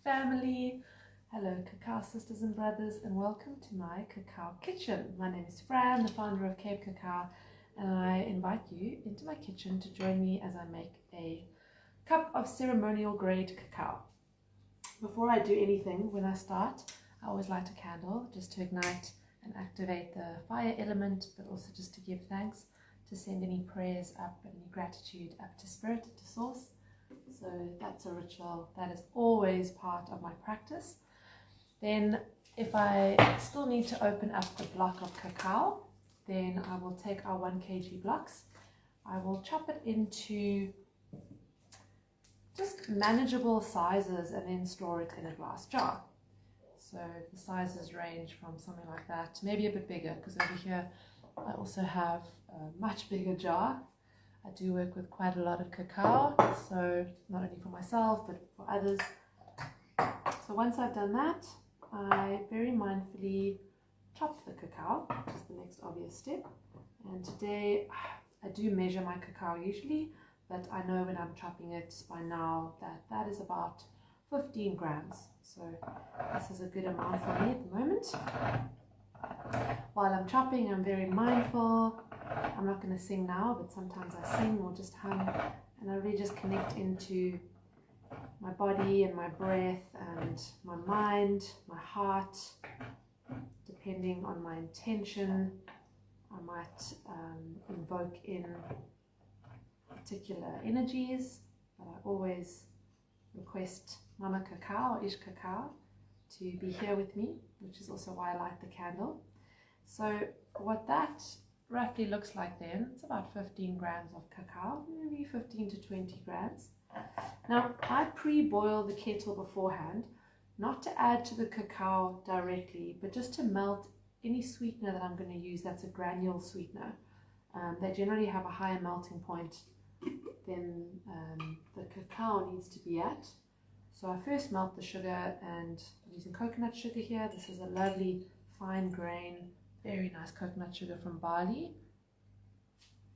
family. Hello Cacao sisters and brothers, and welcome to my Cacao kitchen. My name is Fran, the founder of Cacao, and I invite you into my kitchen to join me as I make a cup of ceremonial grade cacao. Before I do anything, when I start, I always light a candle just to ignite and activate the fire element, but also just to give thanks, to send any prayers up and any gratitude up to Spirit, to Source. So that's a ritual that is always part of my practice. Then if I still need to open up the block of cacao, then I will take our 1 kg blocks. I will chop it into just manageable sizes and then store it in a glass jar. So the sizes range from something like that to maybe a bit bigger, because over here I also have a much bigger jar. I do work with quite a lot of cacao, so not only for myself but for others. So once I've done that, I very mindfully chop the cacao, which is the next obvious step. And today I do measure my cacao usually, but I know when I'm chopping it by now that that is about 15 grams. So this is a good amount for me at the moment. While I'm chopping, I'm very mindful. I'm not going to sing now, but sometimes I sing or just hum, and I really just connect into my body and my breath and my mind, my heart. Depending on my intention, I might invoke in particular energies, but I always request Mama Cacao or Ish Cacao to be here with me, which is also why I light the candle. So what that roughly looks like then, it's about 15 grams of cacao, maybe 15 to 20 grams. Now I pre-boil the kettle beforehand, not to add to the cacao directly, but just to melt any sweetener that I'm going to use that's a granule sweetener. They generally have a higher melting point than the cacao needs to be at. So I first melt the sugar, and I'm using coconut sugar here. This is a lovely fine grain, very nice coconut sugar from Bali.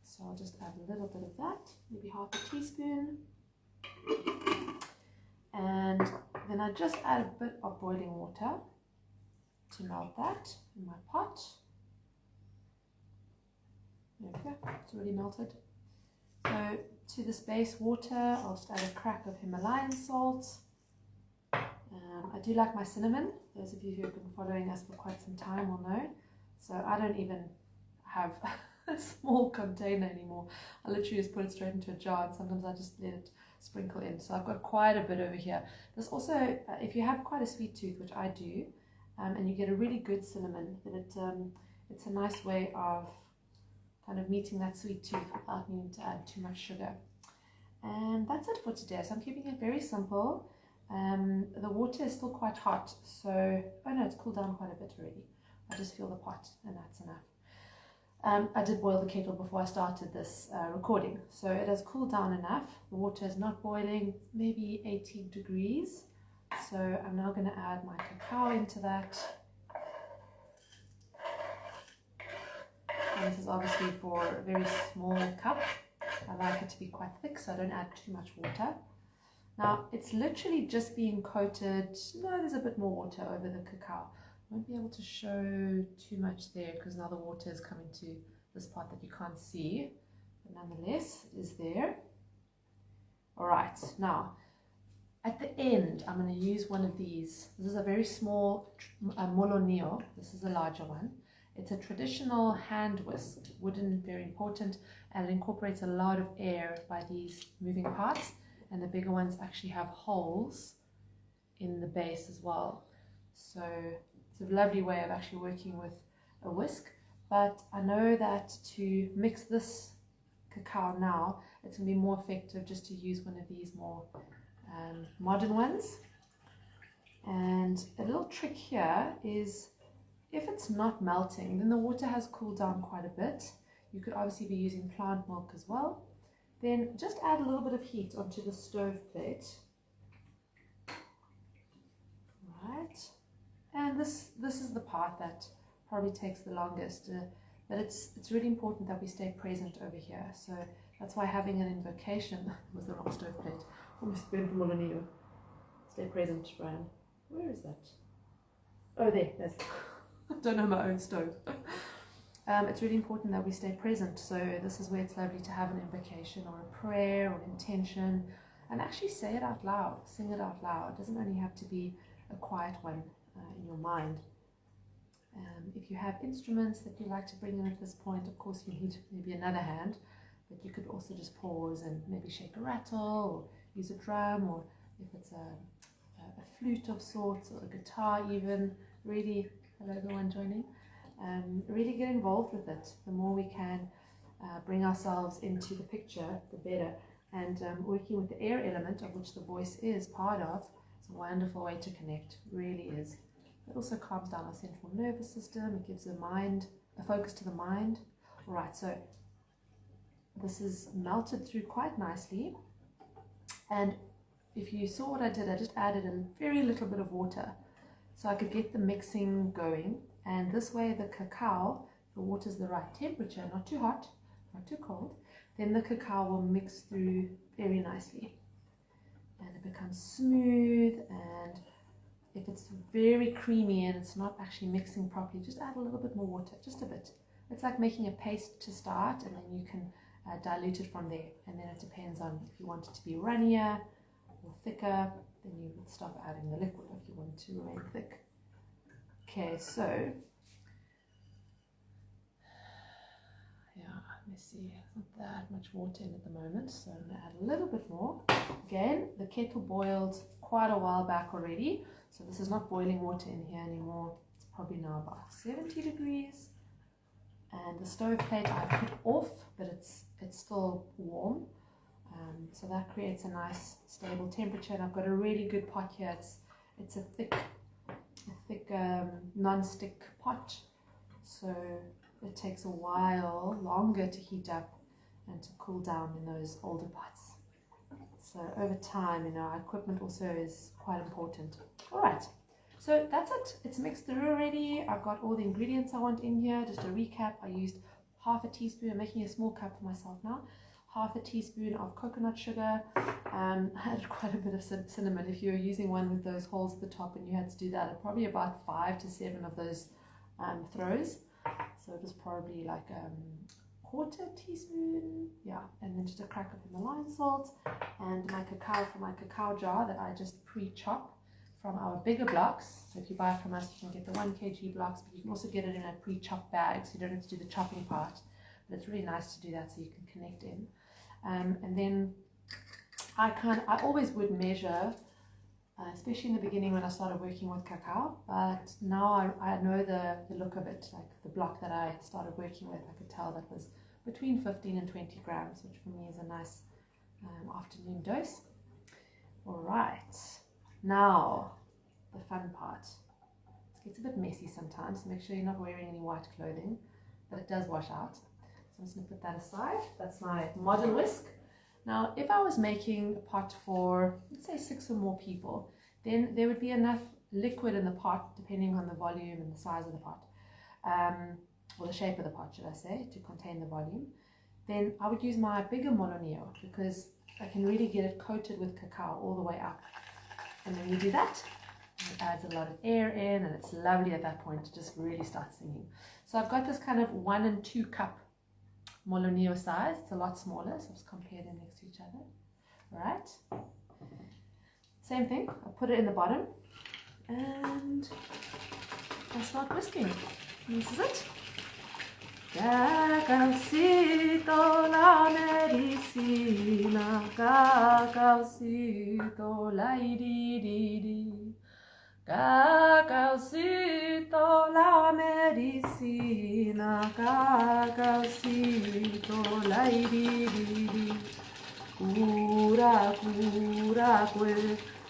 So I'll just add a little bit of that, maybe half a teaspoon. And then I just add a bit of boiling water to melt that in my pot. There we go, it's already melted. So to this base water, I'll just add a crack of Himalayan salt. I do like my cinnamon. Those of you who have been following us for quite some time will know. So I don't even have a small container anymore. I literally just put it straight into a jar, and sometimes I just let it sprinkle in. So I've got quite a bit over here. There's also, if you have quite a sweet tooth, which I do, and you get a really good cinnamon, then it's a nice way of kind of meeting that sweet tooth without needing to add too much sugar. And that's it for today. So I'm keeping it very simple. The water is still quite hot, so oh no, it's cooled down quite a bit already. I just feel the pot, and that's enough. I did boil the kettle before I started this recording, so it has cooled down enough. The water is not boiling, maybe 18 degrees. So I'm now going to add my cacao into that. And this is obviously for a very small cup. I like it to be quite thick, so I don't add too much water. Now it's literally just being coated. No, there's a bit more water over the cacao. I won't be able to show too much there because now the water is coming to this part that you can't see, but nonetheless it is there. All right, now at the end I'm going to use one of these. This is a very small molonio. This is a larger one. It's a traditional hand whisk, wooden, very important, and it incorporates a lot of air by these moving parts. And the bigger ones actually have holes in the base as well. So it's a lovely way of actually working with a whisk. But I know that to mix this cacao now, it's going to be more effective just to use one of these more modern ones. And a little trick here is, if it's not melting, then the water has cooled down quite a bit. You could obviously be using plant milk as well. Then just add a little bit of heat onto the stove plate. Right. And this is the part that probably takes the longest. But it's really important that we stay present over here. So that's why having an invocation was the wrong stove plate. Almost burnt the molonio. Stay present, Fran. Where is that? Oh, there. That's I don't know my own stove. It's really important that we stay present. So this is where it's lovely to have an invocation or a prayer or an intention, and actually say it out loud, sing it out loud. It doesn't only have to be a quiet one in your mind. If you have instruments that you like to bring in at this point, of course you need maybe another hand, but you could also just pause and maybe shake a rattle or use a drum, or if it's a flute of sorts or a guitar even. Really, hello everyone joining. Really get involved with it. The more we can bring ourselves into the picture, the better. And working with the air element, of which the voice is part of, it's a wonderful way to connect, really is. It also calms down our central nervous system. It gives a focus to the mind. All right, so this is melted through quite nicely. And if you saw what I did, I just added a very little bit of water so I could get the mixing going. And this way the cacao, the water's the right temperature, not too hot, not too cold, then the cacao will mix through very nicely. And it becomes smooth, and if it's very creamy and it's not actually mixing properly, just add a little bit more water, just a bit. It's like making a paste to start, and then you can dilute it from there. And then it depends on if you want it to be runnier or thicker, then you would stop adding the liquid if you want it to remain thick. Okay, so yeah, let me see, there's not that much water in at the moment, so I'm going to add a little bit more. Again, the kettle boiled quite a while back already, so this is not boiling water in here anymore. It's probably now about 70 degrees, and the stove plate I put off, but it's still warm, so that creates a nice stable temperature. And I've got a really good pot here. It's a thick non-stick pot, so it takes a while longer to heat up and to cool down in those older pots. So over time, our equipment also is quite important. All right, so that's it. It's mixed through already. I've got all the ingredients I want in here. Just a recap, I used half a teaspoon. I'm making a small cup for myself now. Half a teaspoon of coconut sugar. I had quite a bit of cinnamon. If you're using one with those holes at the top and you had to do that, probably about 5 to 7 of those throws. So it was probably like a quarter teaspoon, yeah, and then just a crack of Himalayan salt, and my cacao from my cacao jar that I just pre-chop from our bigger blocks. So if you buy from us, you can get the 1 kg blocks, but you can also get it in a pre-chopped bag, so you don't have to do the chopping part. But it's really nice to do that so you can connect in. And then I always would measure, especially in the beginning when I started working with cacao, but now I know the look of it. Like the block that I started working with, I could tell that was between 15 and 20 grams, which for me is a nice afternoon dose. All right, now the fun part. It gets a bit messy sometimes, so make sure you're not wearing any white clothing, but it does wash out. So I'm just going to put that aside. That's my modern whisk. Now, if I was making a pot for, let's say, 6 or more people, then there would be enough liquid in the pot, depending on the volume and the size of the pot, or the shape of the pot, should I say, to contain the volume. Then I would use my bigger molonio, because I can really get it coated with cacao all the way up. And when you do that, it adds a lot of air in, and it's lovely at that point to just really start singing. So I've got this kind of 1 and 2 cup molonio size. It's a lot smaller, so just compare them next to each other. All right, same thing. I'll put it in the bottom and I start whisking. And this is it. Cacaocito la medicina, cacaocito la di di di. Cacaocito la medicina, cacaocito la di di di. Cura, cura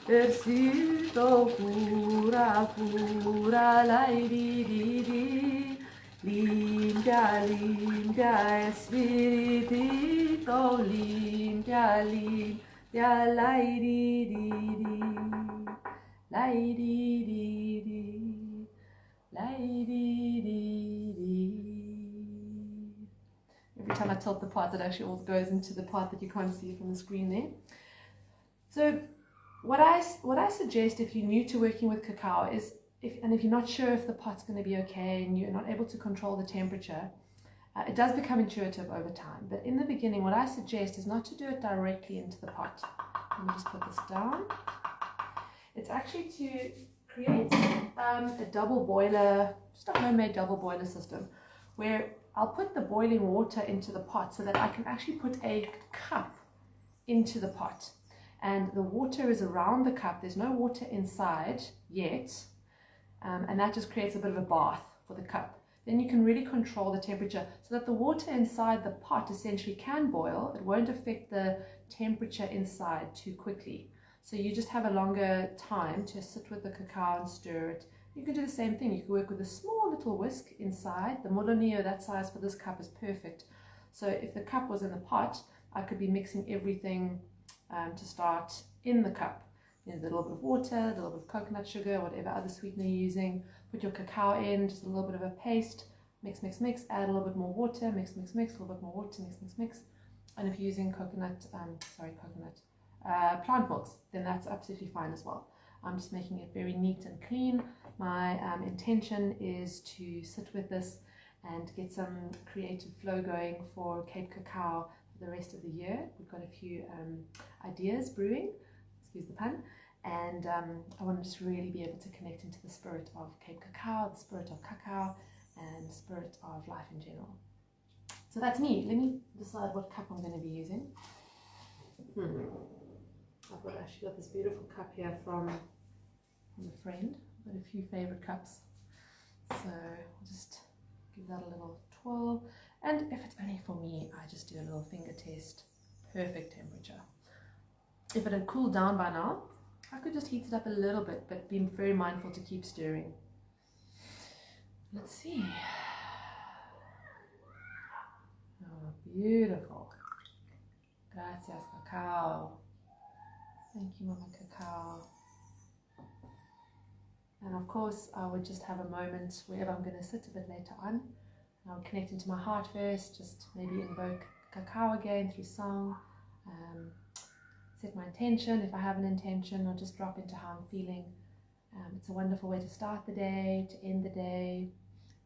quercito, cura, cura la di di di. Limpia, limpia espiritito, limpia, limpia la di di di. Lay dee dee dee, lay dee dee dee. Every time I tilt the part, it actually all goes into the part that you can't see from the screen there. So What I suggest if you're new to working with cacao is, if you're not sure if the pot's going to be okay and you're not able to control the temperature, it does become intuitive over time. But in the beginning, what I suggest is not to do it directly into the pot. Let me just put this down. It's actually to create a double boiler, just a homemade double boiler system, where I'll put the boiling water into the pot so that I can actually put a cup into the pot. And the water is around the cup. There's no water inside yet. And that just creates a bit of a bath for the cup. Then you can really control the temperature so that the water inside the pot essentially can boil. It won't affect the temperature inside too quickly. So you just have a longer time to sit with the cacao and stir it. You can do the same thing. You can work with a small little whisk inside. The molonio, that size for this cup, is perfect. So if the cup was in the pot, I could be mixing everything to start in the cup. You know, a little bit of water, a little bit of coconut sugar, whatever other sweetener you're using. Put your cacao in, just a little bit of a paste. Mix, mix, mix. Add a little bit more water. Mix, mix, mix. A little bit more water. Mix, mix, mix. And if you're using plant milks, then that's absolutely fine as well. I'm just making it very neat and clean. My intention is to sit with this and get some creative flow going for Cape Cacao for the rest of the year. We've got a few ideas brewing, excuse the pun, and I want to just really be able to connect into the spirit of Cape Cacao, the spirit of cacao, and the spirit of life in general. So that's me. Let me decide what cup I'm going to be using. I've actually got this beautiful cup here from a friend. I've got a few favorite cups, so I'll just give that a little twirl. And if it's only for me, I just do a little finger test. Perfect temperature. If it had cooled down by now, I could just heat it up a little bit, but be very mindful to keep stirring. Let's see. Oh, beautiful. Gracias, cacao. Thank you, Mama Cacao. And of course, I would just have a moment wherever I'm going to sit a bit later on. I would connect into my heart first, just maybe invoke cacao again through song. Set my intention if I have an intention, or just drop into how I'm feeling. It's a wonderful way to start the day, to end the day,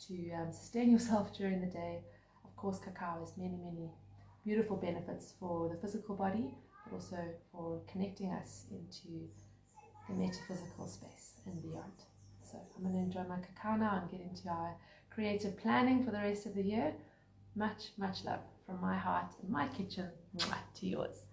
to sustain yourself during the day. Of course, cacao has many, many beautiful benefits for the physical body, but also for connecting us into the metaphysical space and beyond. So I'm going to enjoy my cacao now and get into our creative planning for the rest of the year. Much, much love from my heart and my kitchen to yours.